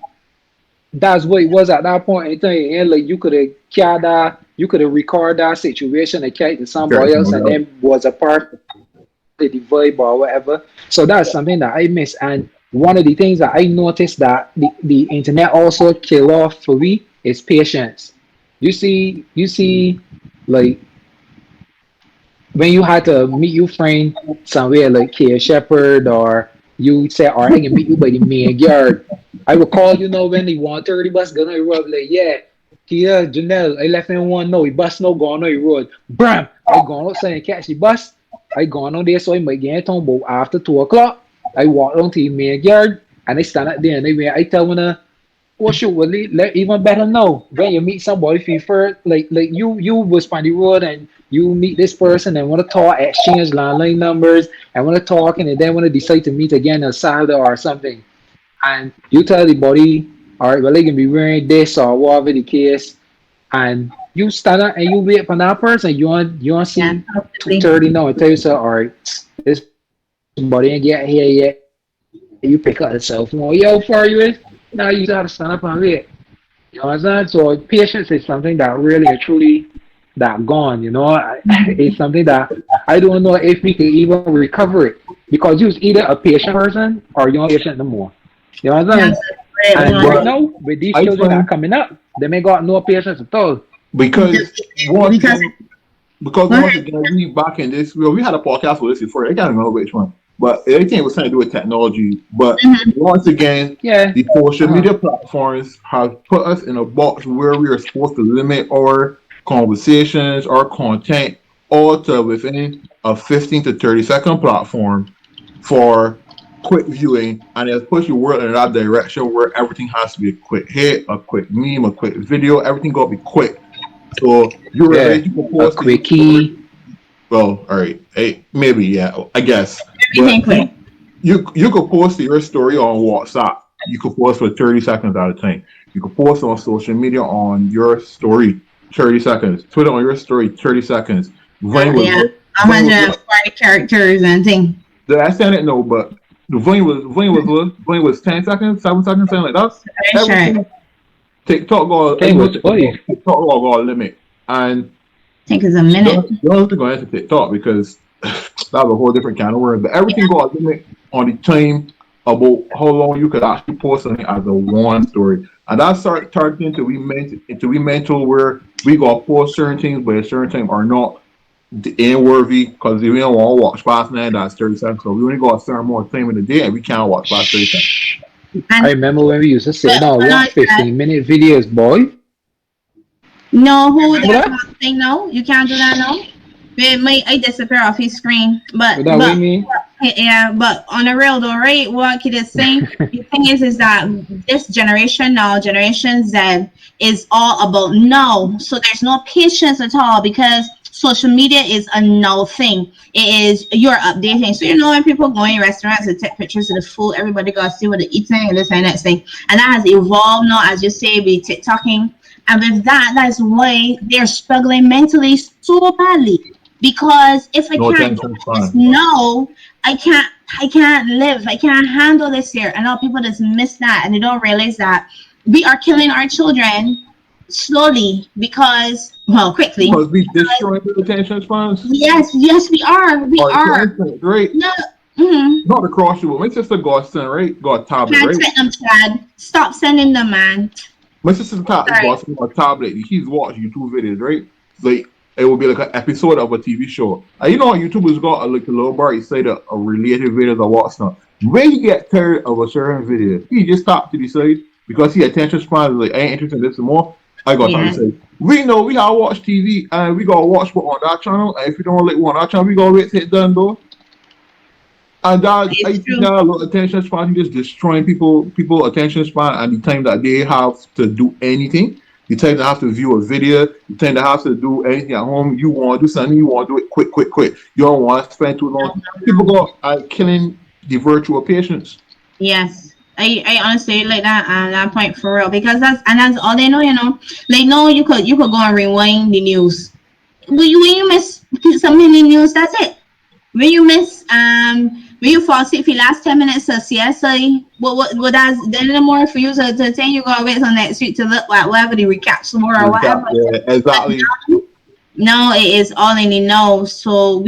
that's what it was at that point in time. And like you could have carried that, you could have recorded that situation and carried to somebody else and then was a part of the vibe or whatever. So that's something that I miss. And one of the things that I noticed that the internet also kill off for me is patience. You see, like when you had to meet your friend somewhere like Kia Shepherd or you say, all right, I can meet you by the main yard. I would call when the 130 bus gonna road like, yeah, Kia, Janelle, I left in one no, he bus no going on the road. Bram, I gone outside and catch the bus. I gone on there so I might get on about after 2 o'clock. I walk on to the main yard and I stand up there and I tell them well, sure, well, even better know when you meet somebody feel first, like you was on the road and you meet this person and want to talk, exchange landline numbers and want to talk and then want to decide to meet again on Saturday or something. And you tell the body, all right, well, they can be wearing this or whatever the case. And you stand up and you wait for that person. You want see 2:30 now and tell yourself, all right, this body ain't get here yet. You pick up the cell phone. Yo, far you is? Now you gotta stand up and wait. You know what I'm saying? So patience is something that really and truly that gone, It's something that I don't know if we can even recover it. Because you're either a patient person or you're not patient no more. You know what I'm saying? And right now, with these children that are coming up, they may got no patience at all. Because once again, we back in this, we had a podcast with this before. I can't remember which one. but everything was something to do with technology. But once again, Yeah. the social media platforms have put us in a box where we are supposed to limit our conversations, our content, all to within a 15 to 30-second platform for quick viewing, and it push your world in that direction where everything has to be a quick hit, a quick meme, a quick video. Everything got to be quick. So you Yeah. relate, you can A post your story. quickie. Well, all right, hey, maybe yeah, I guess, Everything but quick. you could post your story on WhatsApp. You could post for 30 seconds at a time. You could post on social media on your story 30 seconds. Twitter on your story 30 seconds. Vine was Yeah, Vine was what? 140 characters and thing. Did I say it? No, but the Vine was what? Vine was 10 seconds, 7 seconds, something like that. Very sure. Everything TikTok got Thing was funny. TikTok got a limit, and I think it's a minute. you don't have to go into TikTok because that's a whole different kind of word. But everything got a limit on the time about how long you could actually post something as a one story. And that started targeting until we mental where we got post certain things, but at certain time are not ain't worthy because we don't want to watch past 9, that's 30 seconds. So we only got a certain amount of time in the day and we can't watch past 30 seconds. Shh. I And remember when we used to sit but down when I watch said, 15-minute videos, boy. no, who Remember that that? thing? No, you can't do that now. It might I disappear off his screen, What that with me? yeah, but on the real though, right? What kid is saying, the thing is that this generation now, Generation Z, is all about now. So there's no patience at all because social media is a now thing. It is you're updating. So you know when people go in restaurants and take pictures of the food, everybody gotta see what they're eating and this and that thing. And that has evolved now, as you say, with TikToking. And with that, that's why they're struggling mentally so badly. Because if I No can't do attention this span. no, I can't live. I can't handle this here. And all people just miss that and they don't realize that we are killing our children slowly because well quickly. Because we destroying the attention spans. Yes, we are. We Or for are. instance, right? No. Mm-hmm. Not across you, but my sister got son, right? Got a tablet, Can't right? send them, Chad. Stop sending them, man. My sister's got Sorry. son a tablet. He's watching YouTube videos, right? Like it will be like an episode of a TV show. And you know how YouTube has got like a little bar, you say that a related videos or what's not. When he get tired of a certain video, he just stop to the side because he attention span is like I ain't interested in this anymore. I got time Yeah. to say. We know we gotta watch TV and we gotta watch what on that channel. And if we don't like one on that channel, we gotta wait till it done though. And that I It's think true. that a lot of attention span just destroying people attention span and the time that they have to do anything, the time they have to view a video, the time they have to do anything at home. You want to do something, you want to do it quick. You don't want to spend too long. People go killing the virtual patience. Yes. I honestly like that point for real because that's all they know, you know. Like no, you could go and rewind the news. When you miss some mini news, that's it. When you miss when you fall asleep for the last 10 minutes of CSI, what that's then the more for you to tell you go wait on that street to look like whatever the recap some more or whatever. Yeah, exactly. No, it is all in the know. So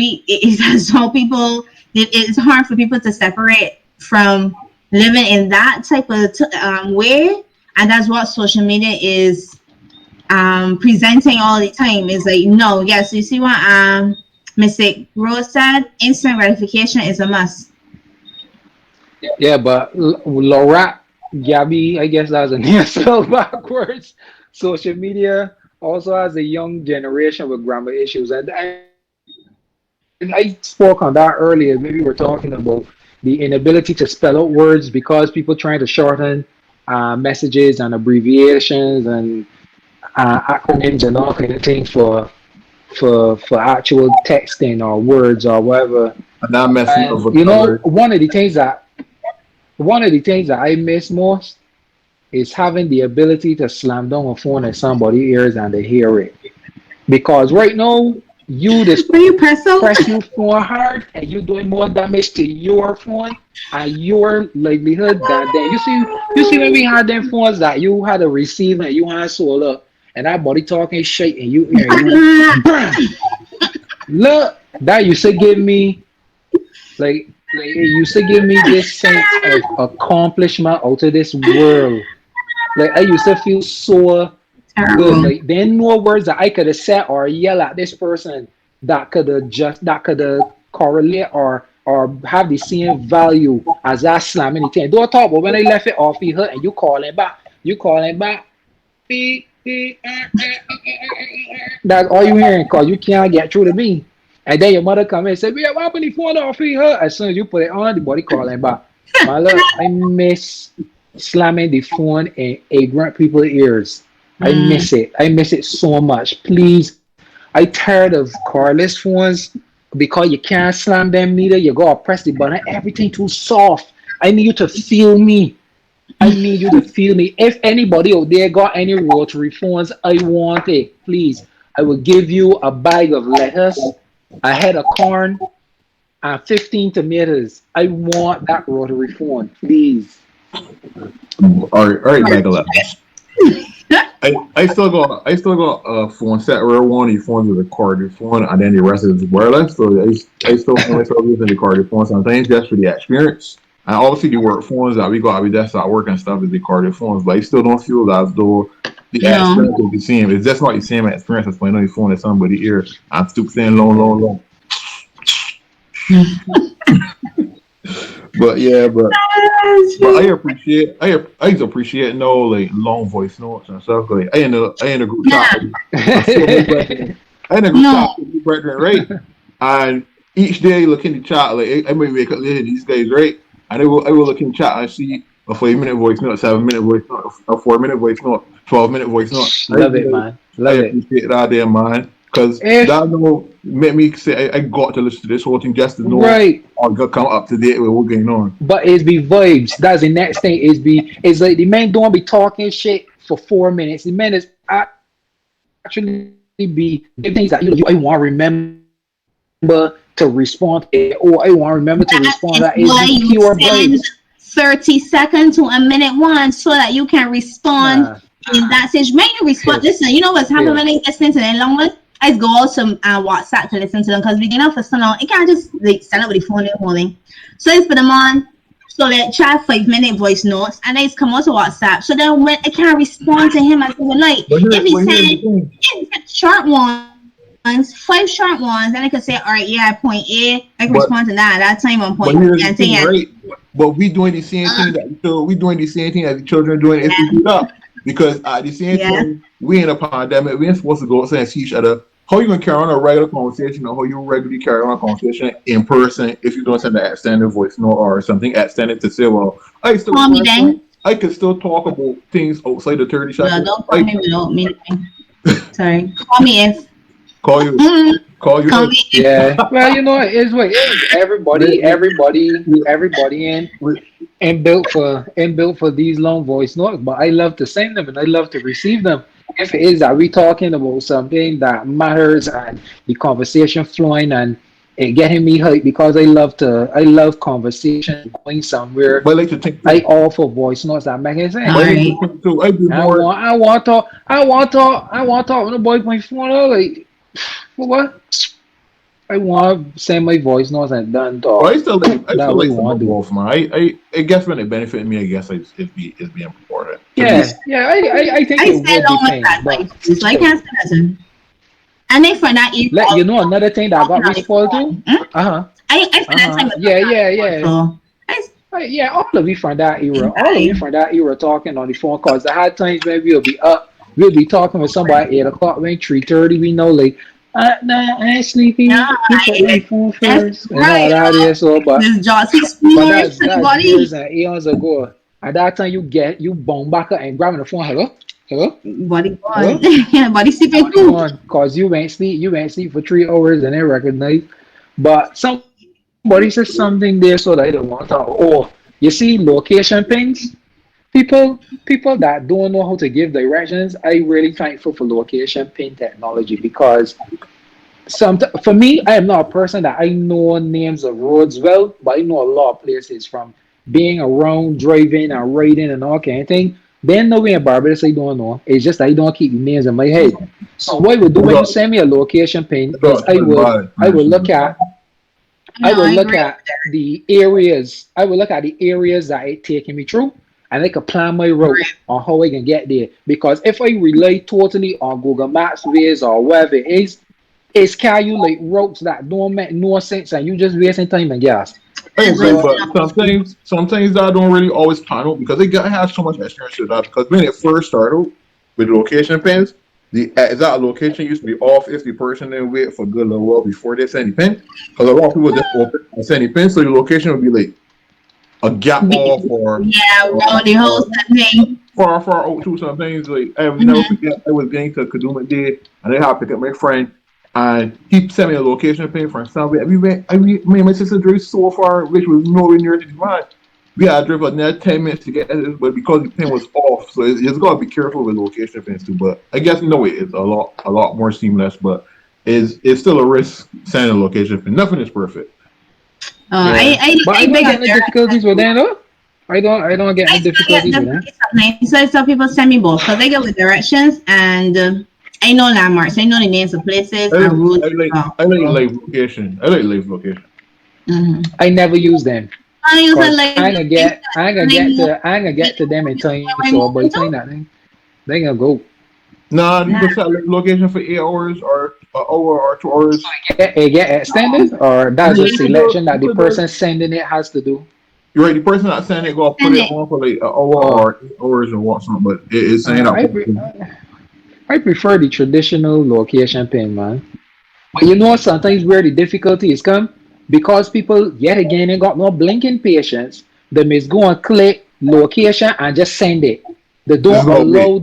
so people it's hard for people to separate from living in that type of way, and that's what social media is presenting all the time. Is like no, yes, you see what Mr. Rose said, instant gratification is a must. Yeah, but Laura Gabby, I guess that's a name spelled backwards. Social media also has a young generation with grammar issues, and I spoke on that earlier. Maybe we're talking about the inability to spell out words because people trying to shorten messages and abbreviations and acronyms and all kind of things for actual texting or words or whatever. And that messing up And with you know, color. one of the things that I miss most is having the ability to slam down a phone in somebody's ears and they hear it. Because right now, you just When you press out, press your phone hard and you're doing more damage to your phone and your livelihood than them. You see when we had them phones that you had a receiver and you had sold up and that body talking shit and you look that used to give me like it used to give me this sense of accomplishment out of this world. Like I used to feel so good. terrible. Like there ain't no words that I could have said or yell at this person that could have correlate or or have the same value as that slam anything. Don't talk about when I left it off, he hurt, and you calling back. You calling back. Beep, beep, That's all you hearing because you can't get through to me. And then your mother come in and say, "Yeah, why put the phone off her?" As soon as you put it on, the body calling back. My love, I miss slamming the phone in ignorant people's ears. I miss it. I miss it so much. Please, I tired of cordless phones because you can't slam them neither. You gotta press the button. Everything too soft. I need you to feel me. I need you to feel me. If anybody out there got any rotary phones, I want it. Please, I will give you a bag of lettuce, a head of corn, and 15 tomatoes. I want that rotary phone, please. All right, bag of lettuce. I still got a phone set where one of the phones is a corded phone and then the rest is wireless. So I still find myself using the corded phone sometimes just for the experience. And obviously the work phones that we got, we just at work and stuff is the corded phones, but I still don't feel as though the experience is the same. It's just not the same experience as playing on your phone at somebody's ear. I'm still saying long. But I just appreciate no like long voice notes and stuff. Like I in a group chat. I in a group chat with my brethren, right? And each day I look in the chat, like I might wake up later these guys, right? And I will look in the chat and see a 5-minute voice note, 7-minute voice note, a 4-minute voice note, 12-minute voice note. Love it, man. Love it. Appreciate that there, man. Because that made me say I got to listen to this whole thing just to know or come up to date with what's going on. But it's be vibes. That's the next thing. It's like the man don't be talking shit for 4 minutes. The man is actually be things that I want to remember to respond to it, or I want to remember to respond to that. It's pure vibes. 30 seconds to a minute one so that you can respond in that stage. When you respond, listen, you know what's happening when I listen to them long one? I go also WhatsApp to listen to them because we get off for so long. I can't just like stand up with the phone and holding. So I put them on. So they chat 5-minute voice notes and I come out to WhatsApp. So then when I can't respond to him as like if he said short ones, 5 short ones, then I could say, all right, yeah, point A, I can respond to that at that time on point B. Right. But we doing the same thing that the children doing if we do that. Because at the same time, we in a pandemic, we ain't supposed to go outside and see each other. How you gonna carry on a regular conversation or how you regularly carry on a conversation in person if you don't send an extended voice note or something extended to say, well, I can still talk about things outside the 30 seconds. No, don't call me without me. Sorry. Call me if. Call you. Yeah. Well, you know, it's what everybody in built for these long voice notes. But I love to send them and I love to receive them. If it is that we talking about something that matters and the conversation flowing and it getting me hyped because I love conversation going somewhere. But I like to think I offer voice notes that make sense. Right. I want to talk with the boy my phone like what? I want to send my voice notes and done talk. Well, I still like both, man. I guess when it benefited me, I guess it's being important. Yeah, I think it would be fine. I can't say nothing. And then for that, you know another thing that got me spoiled too? I spent that time with yeah, all of you from that era. Talking on the phone calls. There had times when we'll be talking with somebody at 8 o'clock, when 3:30, we know like I ain't sleepy. My phone first. And all that is so, but that's years and eons ago. At that time, you bomb back up and grabbing the phone. Hello. Body sleeping too. Cause you ain't sleep for 3 hours and they recognize. But somebody says something there so they don't want to talk. Oh, you see location pings. People that don't know how to give directions, I really thankful for location pin technology because for me, I am not a person that I know names of roads well, but I know a lot of places from being around, driving and riding and all kind of thing. Then no way in Barbados I don't know. It's just I don't keep the names in my head. So what I would do when you send me a location pin is I will look at the areas. I will look at the areas that it's taking me through. And I can plan my route on how I can get there. Because if I rely totally on Google Maps, Waze, or whatever it is, It's calculate ropes that don't make no sense, and you just wasting time and gas. I That's agree, what- but sometimes that don't really always pan out because they got have so much experience with that. Because when it first started with location pins, the exact location used to be off if the person didn't wait for good little while before they send the pin. Because a lot of people just open and send the pin, so the location would be like a gap off or Yeah, around the whole thing. far out to some things. Like I will never forget, I was going to Kaduma Day and I had to pick up my friend and he sent me a location pin from somewhere. Me and my sister drove so far, which was nowhere near to the van. We had to drive another 10 minutes to get it, but because the pin was off, so it's got to be careful with location pins too. But I guess no, it's a lot more seamless, but it's still a risk sending a location pin. Nothing is perfect. But I don't get any difficulties with that, though. I don't get any difficulties with that. So some people send me both because they go with directions and I know landmarks. I know the names of places I and routes. like live location. I like live location. I never use them. I use 'Cause it like I ain't gonna get to them in time. So by the time that they gonna go. Nah, you can set live location for 8 hours or an hour or 2 hours. It get extended, or that's a selection that the person sending it has to do. You're right. The person that sent it go put it on for like an hour or 8 hours or what something, but it's saying I prefer the traditional location pin, man. But you know, sometimes where the difficulties come because people yet again ain't got no blinking patience. They must go and click location and just send it. They don't allow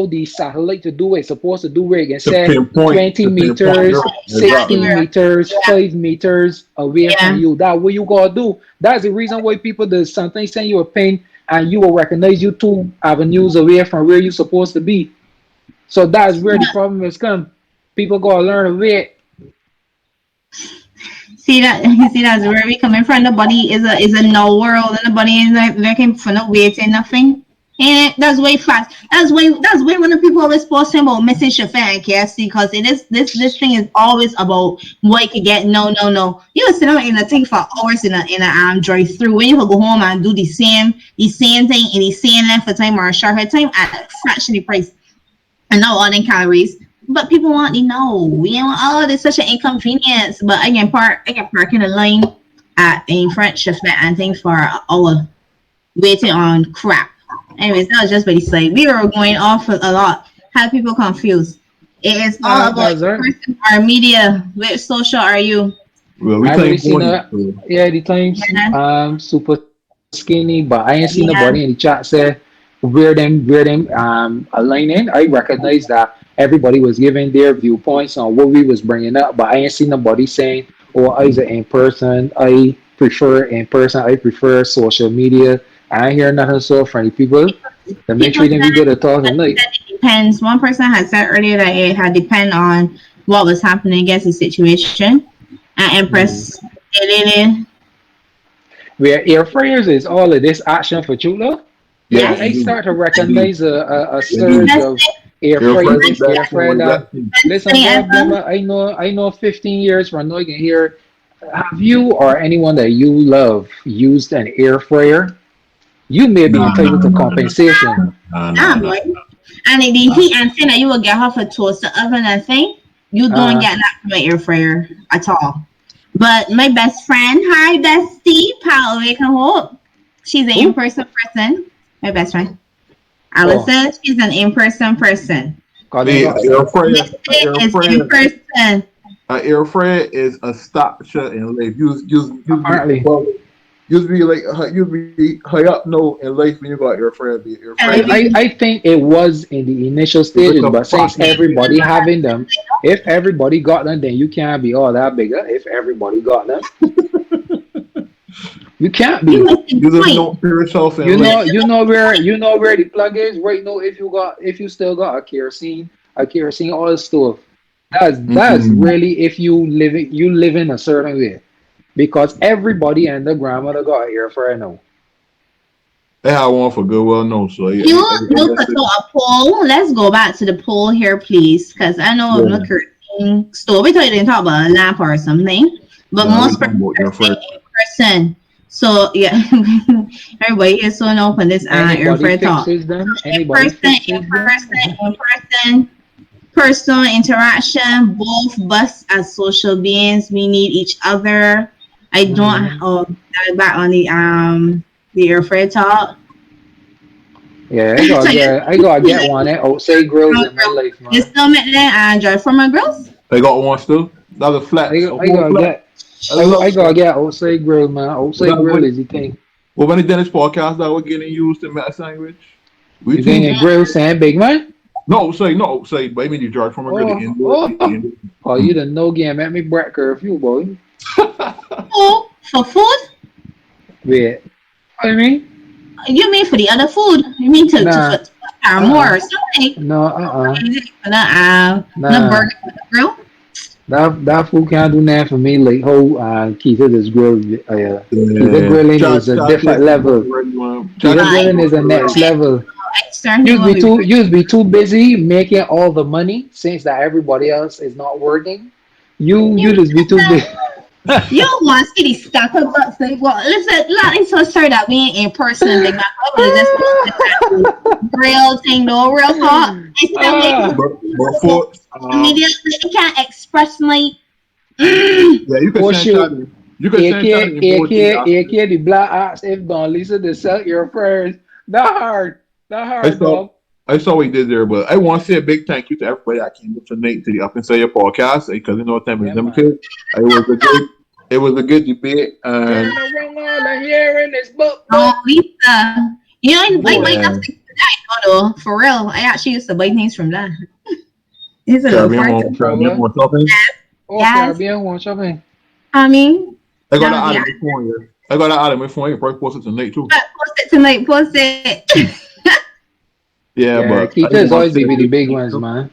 the satellite to do what it's supposed to do. Where it can say 20 meters, 60 meters, 5 meters away from you. That's what you gotta do. That's the reason why people do sometimes send you a pin and you will recognize you 2 avenues away from where you're supposed to be. So that's where the problem has come. People gotta learn to wait. See that's where we coming from. The body is a no world and the body is like looking for no waiting nothing. And that's way fast. That's way when the people always posting about missing Shafan and KFC because it is this thing is always about what you can get. No. You sit down in a thing for hours in a drive through when you can go home and do the same thing in the same length of time or a shorter time at a fraction of the price. And not all in calories. But people want to know. There's such an inconvenience. But I can park in a line in front Shafan and thing for an hour waiting on crap. Anyways, that was just what he said. We were going off a lot. Have people confused. It is all about person or media. Which social are you? Well, we already seen that. Yeah, the times super skinny, but I ain't seen nobody in the chat say where them aligning. I recognize that everybody was giving their viewpoints on what we was bringing up, but I ain't seen nobody saying, "Oh, I is in person. I prefer in person. I prefer social media." I hear nothing so from the people. The make sure we get a talk tonight. It depends. One person had said earlier that it had depend on what was happening against the situation. And Empress, where air fryers is all of this action for Chula. Yeah, I start to recognize a surge of air fryer. Listen, I know 15 years from now you can hear. Have you or anyone that you love used an air fryer? You may be entitled to compensation. Boy. And the heat and thing that you will get off a toaster oven and thing, you don't get that from an air fryer at all. But my best friend, hi bestie, Paolo Hope. She's an in-person person. My best friend. Alyssa, she's an in-person person. Air fryer in-person. An air fryer is a stop shut in life. Apparently. You'd be high up in life when you got air fryer. I think it was in the initial stages, but since everybody having them, if everybody got them, then you can't be all that bigger. If everybody got them, you can't be. You just don't hear yourself. You know where the plug is right now. If you still got a kerosene oil stove, that's really if you live in a certain way. Because everybody and the grandmother got an air fryer now. They have one for Goodwill, no. So you look at a poll. Let's go back to the poll here, please, because I know I'm looking store. We thought you didn't talk about a lamp or something, but most people are saying in person. So yeah, everybody is so open this air fryer talk. In person. personal interaction. Both of us as social beings, we need each other. I don't. Mhm. Oh, back on the airfare talk. Yeah, So you I gotta get one of outside grills in my life, you man. still make that enjoy from my girls? They got one still. That's a flats, a I whole gotta flat. get I love I gotta that. get outside grill, man. But Outside that's grill what is the thing. well, when they done this podcast that we're getting used to make a sandwich. We You getting too. a grill saying big man? No, say, but I mean, you charge from a girl Oh, in oh, the oh, you done no game at me break curfew, boy. Oh, for food? Wait, what I mean? You mean for the other food? You mean to Nah, for more uh-uh. or something? No, uh-uh. For the Nah. burger for the grill? That food can't do nothing for me. Like how Keita this grill, Keita Yeah. grilling is Chat, a chat, different level. chat, Keita I grilling is the ready. next level. externally when we You used to be too busy making all the money since that everybody else is not working. You just be too busy. you don't want to see these stack of bucks like well listen let's so sorry that we ain't in person like my brother just real thing no real talk. I see that make ah, But for media they can't express like mm, yeah, you can oh send chat. shoot. You can send chat an emoji after. The black ox if Don Lisa to sell your prayers. Not hard. Not I hard, saw dog. I saw what he did there, but I want to say a big thank you to everybody that came to Nate to the Up and Say Your podcast because you know what time is Yeah, man. limited. It was a good debate and Turn around all I hear in this book. oh Lisa you know I Boy. buy yeah, nothing from that though for real I actually used to buy things from that it's a little farther From Caribbean where? one something. Oh, yes Caribbean one shopping. I mean I got that that was out the of my phone here. I got that out of my phone. You probably post it tonight too. but post it tonight post it Yeah, Yeah, but I Keita is want always to say gonna be the big big thank ones, you. man.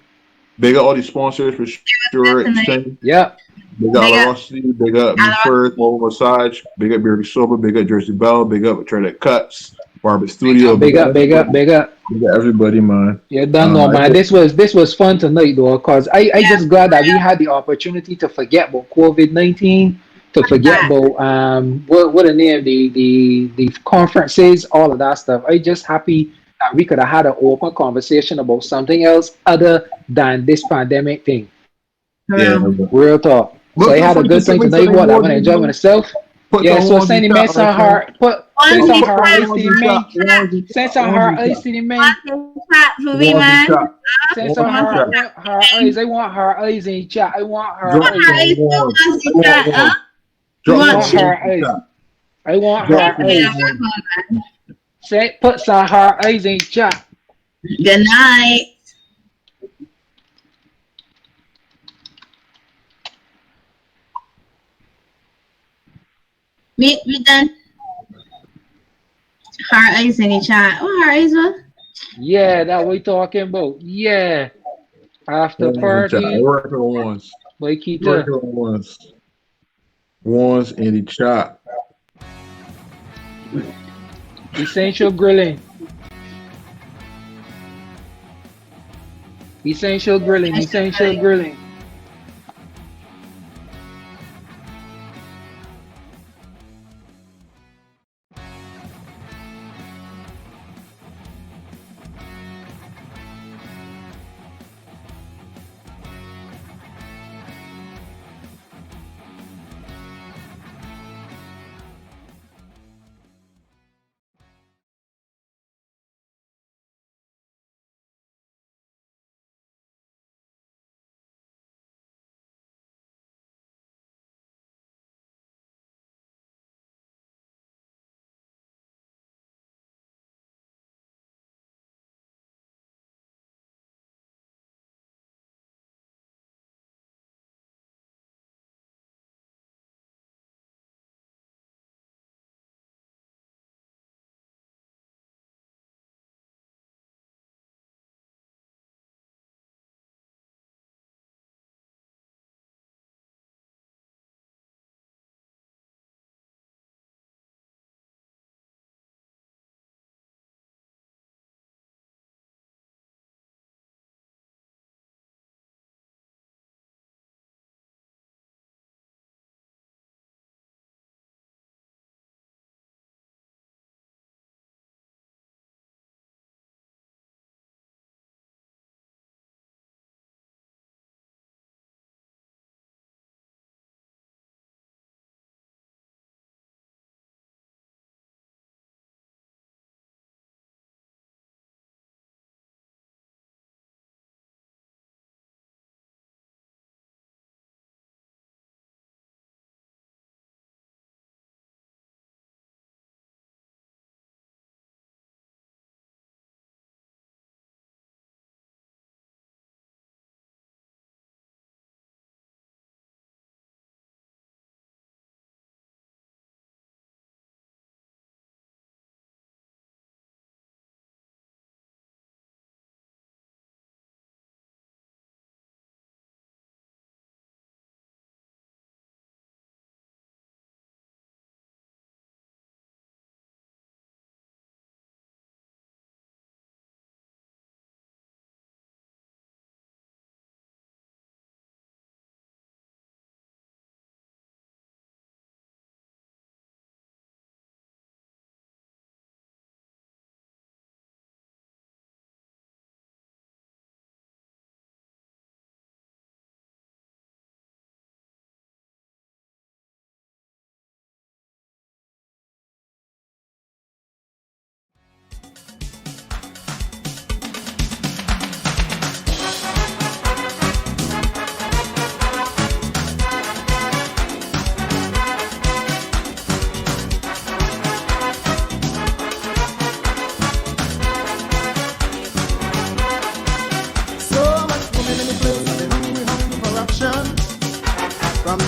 Big up all the sponsors for sure. tonight Extend. Yep. Big up big up Alorosity. Big up Me First. Mobile Massage. Big up Beardy Sober. Big up Jersey Bell. Big up Trinidad Cuts. Barber Studio. Big Big up up, big up, everybody. big up. Big up everybody, man. Yeah, done no I man. just This was fun tonight though, cause I yeah just glad that we had the opportunity to forget about COVID-19, to forget that about what the name the conferences, all of that stuff. I just happy that we could have had an open conversation about something else other than this pandemic thing. for yeah. real. Real talk. So But I feel had a free to good send time me some tonight. What I'm gonna emojis, enjoy man. myself. Put Yeah, some so ones send in the man chat, some right? heart. Send One some big Put heart some eyes clap, to ones the in chat. man. Ones in Send chat. some Ones heart in eyes chat. to the one man. big clap for me, Ones in man. chat. Send Ones some in One heart. big chat. Heart clap. eyes. I want heart eyes in chat. I want heart Drop eyes. some Alright, so ones. once I you want got ones. we Drop I want some want chicken. ones heart in eyes. chat. I want Drop heart some eyes. Yeah, ones. man. Say put some heart eyes in chat. Good night. We done heart eyes in the chat. What heart eyes was? Yeah, that we talking about. Yeah. After Ones in chat. I party work on ones. by Work Kita. on ones. Ones in the chat. Essential grilling. Essential grilling. Essential grilling.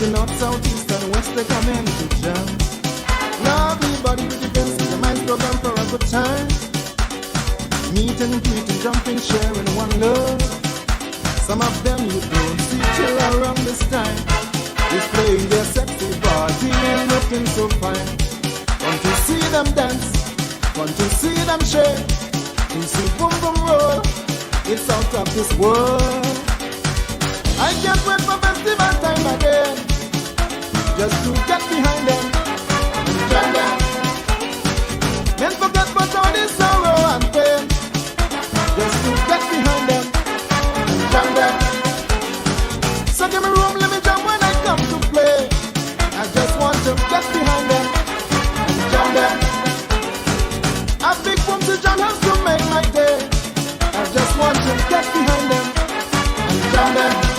the north, south, east, and west, they come in to jam. Everybody with the best, the mind's program for a good time. Meet and greet and jumping, sharing one love. Some of them you don't see till around this time. It's playing their sexy party and looking so fine. Fun to see them dance, fun to see them shake, to see boom boom roll. It's out of this world. I can't wait for festival time again, just to get behind them and join them. Men forget about all this sorrow and pain, just to get behind them and join them. So give me room, let me jump when I come to play. I just want to get behind them and join them. A big boom to John has to make my day. I just want to get behind them and join them.